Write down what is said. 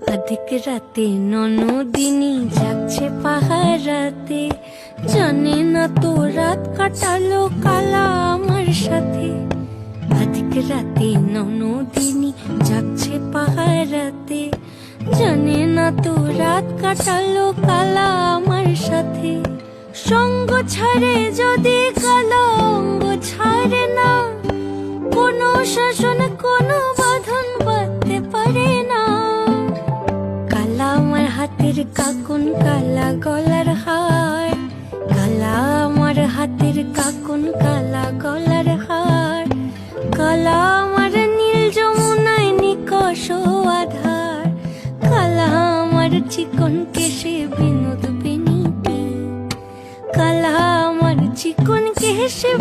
অধিক রাতে ননদিনী যাচ্ছে পাহারাতে, জানে না তো রাত কাটালো কালা আমার সাথে। অধিক রাতে ননদিনী যাচ্ছে পাহারাতে, জানে না তো রাত কাটালো কালা আমার সাথে। সঙ্গ ছাড়ে যদি কালো অঙ্গ ছাড়ে না, কোনো শাসন কোনো বাঁধন বাঁধতে পারে না। কালা আমার হাতের কাকুন কালা গলার হার, কালা আমার হাতের কাকুন কালা গলার হার, কালা আমার নীল যমুনায় নিকষ আধার, কালা আমার চিকন কেশে বিনোদ বেনিতে, কালা আমার চিকন কেশে